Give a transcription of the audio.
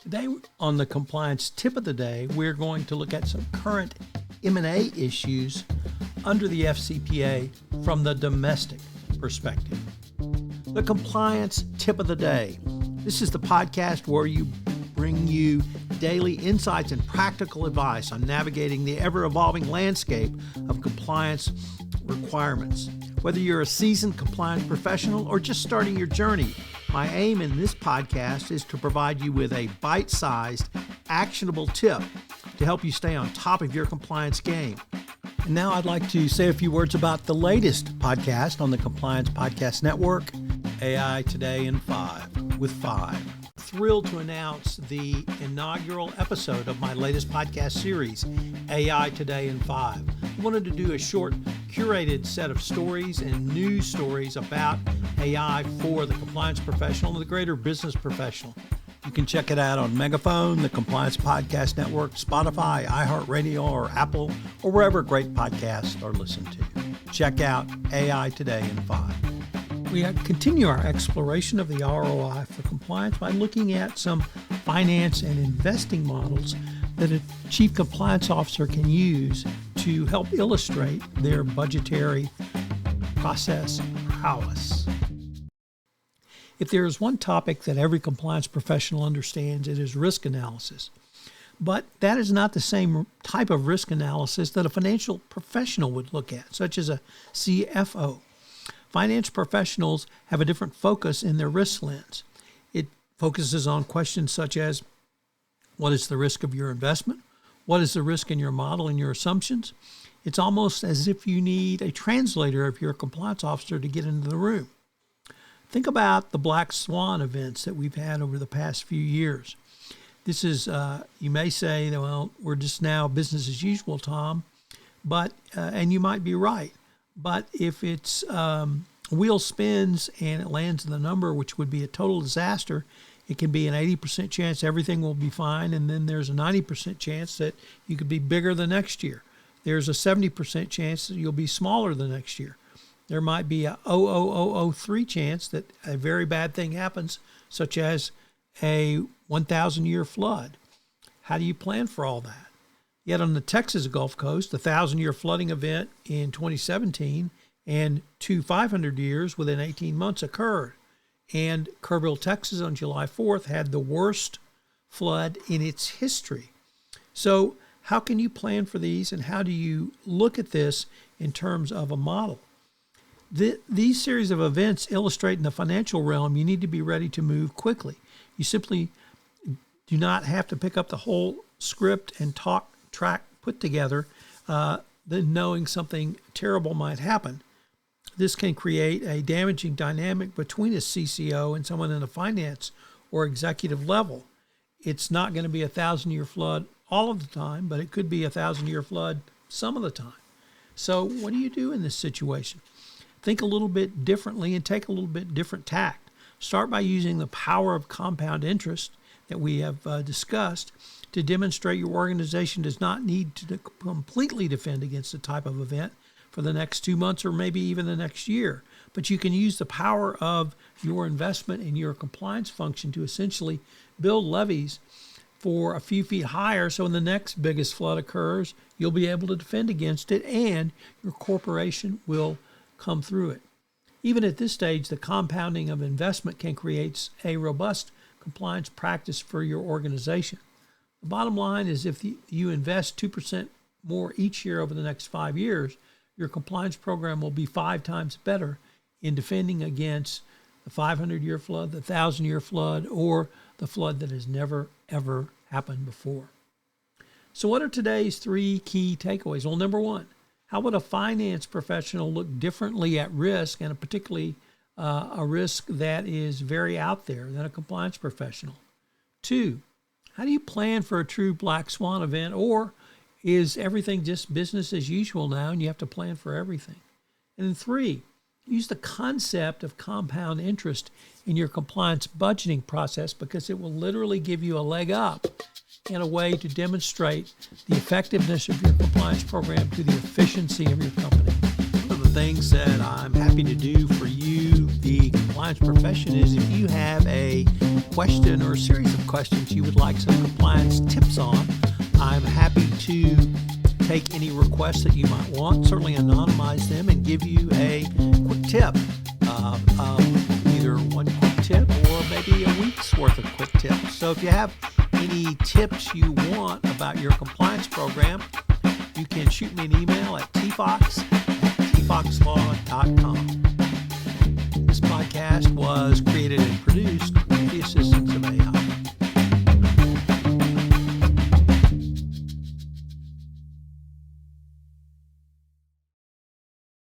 Today on the compliance tip of the day, we're going to look at some current M&A issues under the FCPA from the domestic perspective. The compliance tip of the day. This is the podcast where we bring you daily insights and practical advice on navigating the ever-evolving landscape of compliance requirements. Whether you're a seasoned compliance professional or just starting your journey, my aim in this podcast is to provide you with a bite-sized, actionable tip to help you stay on top of your compliance game. And now I'd like to say a few words about the latest podcast on the Compliance Podcast Network, AI Today in 5 with 5. Thrilled to announce the inaugural episode of my latest podcast series, AI Today in 5. I wanted to do a short, curated set of stories and news stories about AI for the compliance professional and the greater business professional. You can check it out on Megaphone, the Compliance Podcast Network, Spotify, iHeartRadio, or Apple, or wherever great podcasts are listened to. Check out AI Today in 5. We continue our exploration of the ROI for compliance by looking at some finance and investing models that a chief compliance officer can use to help illustrate their budgetary process prowess. If there is one topic that every compliance professional understands, it is risk analysis. But that is not the same type of risk analysis that a financial professional would look at, such as a CFO. Finance professionals have a different focus in their risk lens. It focuses on questions such as, what is the risk of your investment? What is the risk in your model and your assumptions? It's almost as if you need a translator if you're a compliance officer to get into the room. Think about the black swan events that we've had over the past few years. This is, you may say, well, we're just now business as usual, Tom, but and you might be right. But if it's wheel spins and it lands in the number, which would be a total disaster, it can be an 80% chance everything will be fine, and then there's a 90% chance that you could be bigger the next year. There's a 70% chance that you'll be smaller the next year. There might be a 0.0003 chance that a very bad thing happens, such as a 1,000-year flood. How do you plan for all that? Yet on the Texas Gulf Coast, the 1,000-year flooding event in 2017 and 2 500 years within 18 months occurred. And Kerrville, Texas on July 4th had the worst flood in its history. So how can you plan for these, and how do you look at this in terms of a model? These series of events illustrate in the financial realm you need to be ready to move quickly. You simply do not have to pick up the whole script and track put together, then knowing something terrible might happen. This can create a damaging dynamic between a CCO and someone in a finance or executive level. It's not going to be a 1,000-year flood all of the time, but it could be a 1,000-year flood some of the time. So what do you do in this situation? Think a little bit differently and take a little bit different tact. Start by using the power of compound interest that we have discussed to demonstrate your organization does not need to completely defend against a type of event for the next 2 months or maybe even the next year. But you can use the power of your investment in your compliance function to essentially build levees for a few feet higher, so when the next biggest flood occurs, you'll be able to defend against it and your corporation will come through it. Even at this stage, the compounding of investment can create a robust compliance practice for your organization. The bottom line is if you invest 2% more each year over the next 5 years, your compliance program will be 5 times better in defending against the 500-year flood, the 1,000-year flood, or the flood that has never, ever happened before. So what are today's 3 key takeaways? Well, number 1, how would a finance professional look differently at risk, and particularly a risk that is very out there than a compliance professional? 2, how do you plan for a true black swan event, or is everything just business as usual now and you have to plan for everything? And then 3, use the concept of compound interest in your compliance budgeting process, because it will literally give you a leg up in a way to demonstrate the effectiveness of your compliance program to the efficiency of your company. One of the things that I'm happy to do for you, the compliance profession, is if you have a question or a series of questions you would like some compliance tips on, I'm happy to take any requests that you might want, certainly anonymize them, and give you a quick tip, either one quick tip or maybe a week's worth of quick tips. So if you have any tips you want about your compliance program, you can shoot me an email at tfox@tfoxlaw.com. This podcast was created and produced